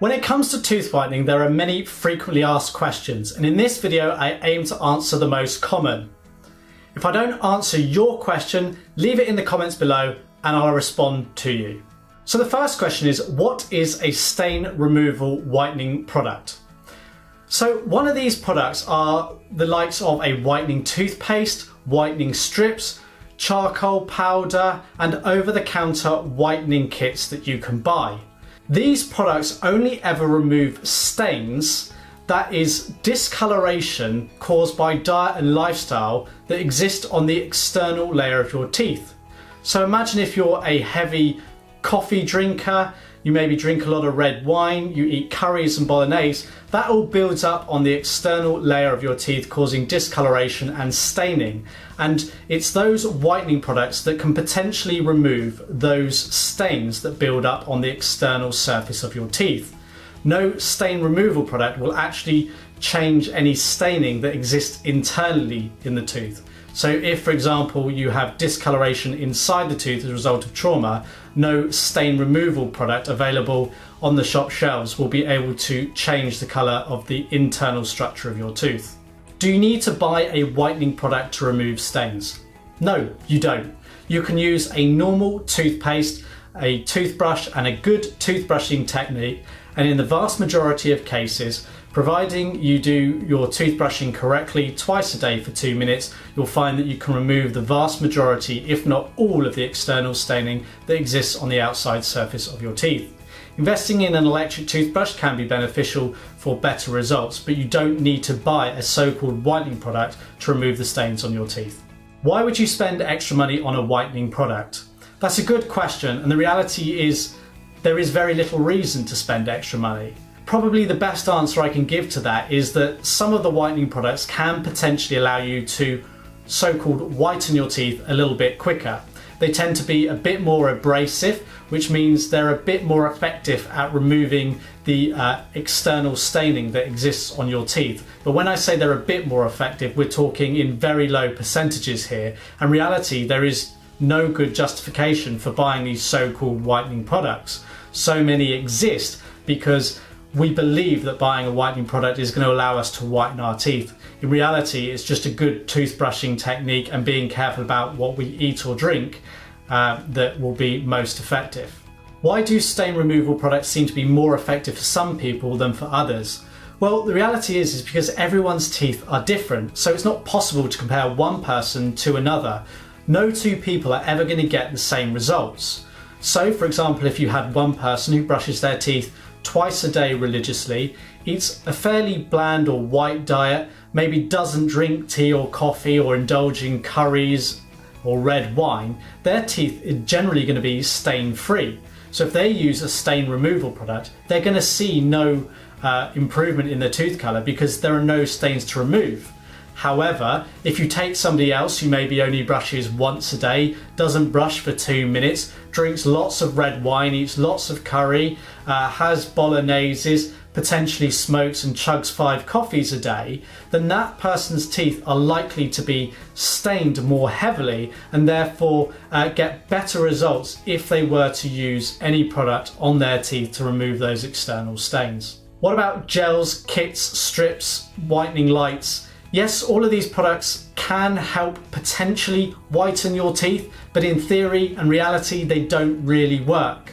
When it comes to tooth whitening, there are many frequently asked questions, and in this video I aim to answer the most common. If I don't answer your question, leave it in the comments below and I'll respond to you. So the first question is, what is a stain removal whitening product? So one of these products are the likes of a whitening toothpaste, whitening strips, charcoal powder, and over-the-counter whitening kits that you can buy. These products only ever remove stains, that is discoloration caused by diet and lifestyle that exist on the external layer of your teeth. So imagine if you're a heavy coffee drinker, you maybe drink a lot of red wine, you eat curries and bolognese, that all builds up on the external layer of your teeth, causing discoloration and staining. And it's those whitening products that can potentially remove those stains that build up on the external surface of your teeth. No stain removal product will actually change any staining that exists internally in the tooth. So if, for example, you have discoloration inside the tooth as a result of trauma, no stain removal product available on the shop shelves will be able to change the colour of the internal structure of your tooth. Do you need to buy a whitening product to remove stains? No, you don't. You can use a normal toothpaste, a toothbrush and a good toothbrushing technique, and in the vast majority of cases, providing you do your toothbrushing correctly twice a day for 2 minutes, you'll find that you can remove the vast majority, if not all, of the external staining that exists on the outside surface of your teeth. Investing in an electric toothbrush can be beneficial for better results, but you don't need to buy a so-called whitening product to remove the stains on your teeth. Why would you spend extra money on a whitening product? That's a good question, and the reality is there is very little reason to spend extra money. Probably the best answer I can give to that is that some of the whitening products can potentially allow you to so-called whiten your teeth a little bit quicker. They tend to be a bit more abrasive, which means they're a bit more effective at removing the external staining that exists on your teeth. But when I say they're a bit more effective, we're talking in very low percentages here. In reality, there is no good justification for buying these so-called whitening products. So many exist because we believe that buying a whitening product is going to allow us to whiten our teeth. In reality, it's just a good toothbrushing technique and being careful about what we eat or drink that will be most effective. Why do stain removal products seem to be more effective for some people than for others? Well, the reality is because everyone's teeth are different, so it's not possible to compare one person to another. No two people are ever going to get the same results. So, for example, if you had one person who brushes their teeth twice a day religiously, eats a fairly bland or white diet, maybe doesn't drink tea or coffee or indulge in curries or red wine, their teeth are generally going to be stain free. So if they use a stain removal product, they're going to see no improvement in their tooth colour because there are no stains to remove. However, if you take somebody else who maybe only brushes once a day, doesn't brush for 2 minutes, drinks lots of red wine, eats lots of curry, has bologneses, potentially smokes and chugs 5 coffees a day, then that person's teeth are likely to be stained more heavily and therefore get better results if they were to use any product on their teeth to remove those external stains. What about gels, kits, strips, whitening lights? Yes, all of these products can help potentially whiten your teeth, but in theory and reality, they don't really work.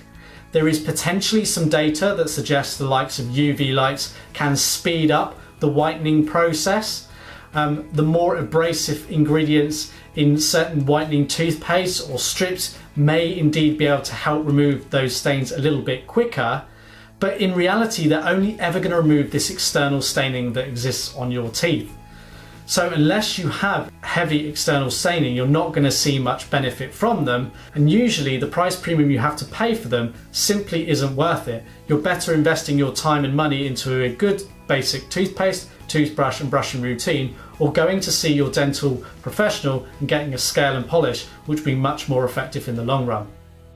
There is potentially some data that suggests the likes of UV lights can speed up the whitening process. The more abrasive ingredients in certain whitening toothpaste or strips may indeed be able to help remove those stains a little bit quicker, but in reality, they're only ever going to remove this external staining that exists on your teeth. So unless you have heavy external staining, you're not going to see much benefit from them, and usually the price premium you have to pay for them simply isn't worth it. You're better investing your time and money into a good basic toothpaste, toothbrush and brushing routine, or going to see your dental professional and getting a scale and polish, which will be much more effective in the long run.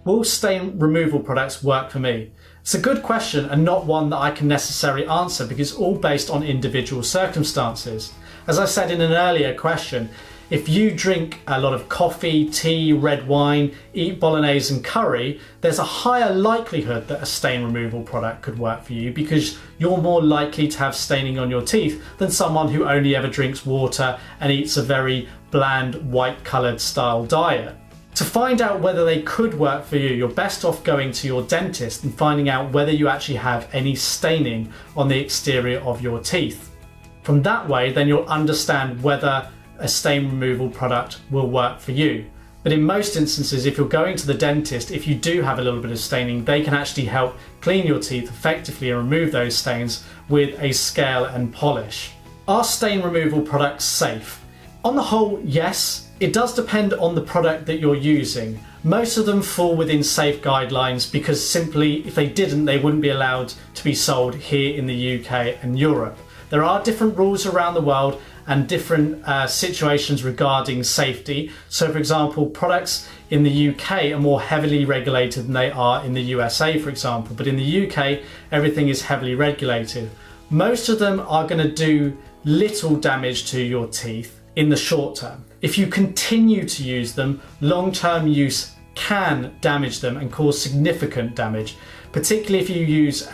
Will stain removal products work for me? It's a good question and not one that I can necessarily answer because it's all based on individual circumstances. As I said in an earlier question, If you drink a lot of coffee, tea, red wine, eat bolognese and curry, there's a higher likelihood that a stain removal product could work for you because you're more likely to have staining on your teeth than someone who only ever drinks water and eats a very bland white coloured style diet. To find out whether they could work for you, you're best off going to your dentist and finding out whether you actually have any staining on the exterior of your teeth. From that way, then you'll understand whether a stain removal product will work for you. But in most instances, if you're going to the dentist, if you do have a little bit of staining, they can actually help clean your teeth effectively and remove those stains with a scale and polish. Are stain removal products safe? On the whole, yes. It does depend on the product that you're using. Most of them fall within safe guidelines because simply if they didn't, they wouldn't be allowed to be sold here in the UK and Europe. There are different rules around the world and different situations regarding safety. So for example, products in the UK are more heavily regulated than they are in the USA, for example. But in the UK, everything is heavily regulated. Most of them are going to do little damage to your teeth in the short term. If you continue to use them, long-term use can damage them and cause significant damage, particularly if you use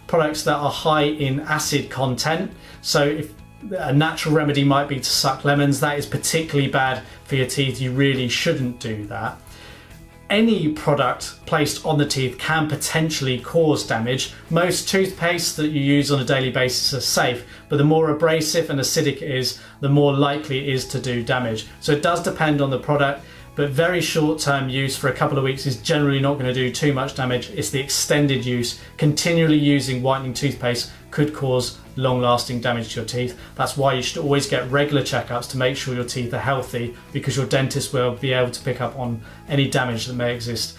products that are high in acid content. So if a natural remedy might be to suck lemons, that is particularly bad for your teeth. You really shouldn't do that. Any product placed on the teeth can potentially cause damage. Most toothpaste that you use on a daily basis are safe, but the more abrasive and acidic it is, the more likely it is to do damage. So it does depend on the product, but very short-term use for a couple of weeks is generally not going to do too much damage. It's the extended use. Continually using whitening toothpaste could cause long-lasting damage to your teeth. That's why you should always get regular checkups to make sure your teeth are healthy, because your dentist will be able to pick up on any damage that may exist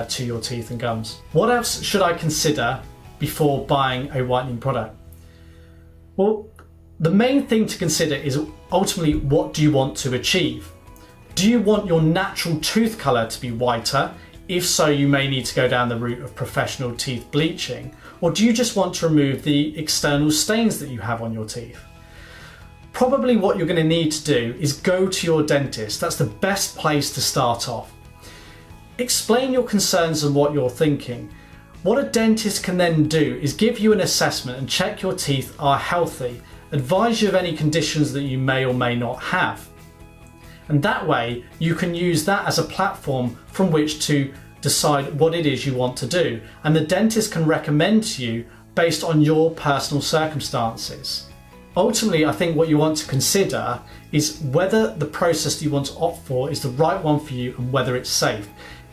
to your teeth and gums. What else should I consider before buying a whitening product? Well, the main thing to consider is ultimately, what do you want to achieve? Do you want your natural tooth colour to be whiter? If so, you may need to go down the route of professional teeth bleaching. Or do you just want to remove the external stains that you have on your teeth? Probably what you're going to need to do is go to your dentist. That's the best place to start off. Explain your concerns and what you're thinking. What a dentist can then do is give you an assessment and check your teeth are healthy, advise you of any conditions that you may or may not have. And that way you can use that as a platform from which to decide what it is you want to do. And the dentist can recommend to you based on your personal circumstances. Ultimately, I think what you want to consider is whether the process that you want to opt for is the right one for you and whether it's safe.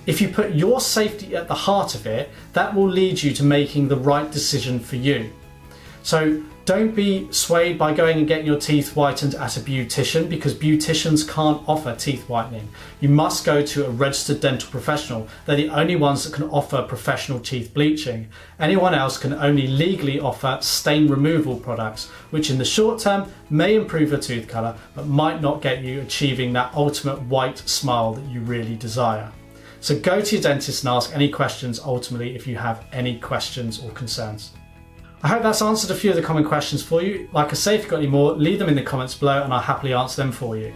If you put your safety at the heart of it, that will lead you to making the right decision for you. So don't be swayed by going and getting your teeth whitened at a beautician, because beauticians can't offer teeth whitening. You must go to a registered dental professional. They're the only ones that can offer professional teeth bleaching. Anyone else can only legally offer stain removal products, which in the short term may improve your tooth colour, but might not get you achieving that ultimate white smile that you really desire. So go to your dentist and ask any questions ultimately if you have any questions or concerns. I hope that's answered a few of the common questions for you. Like I say, if you've got any more, leave them in the comments below and I'll happily answer them for you.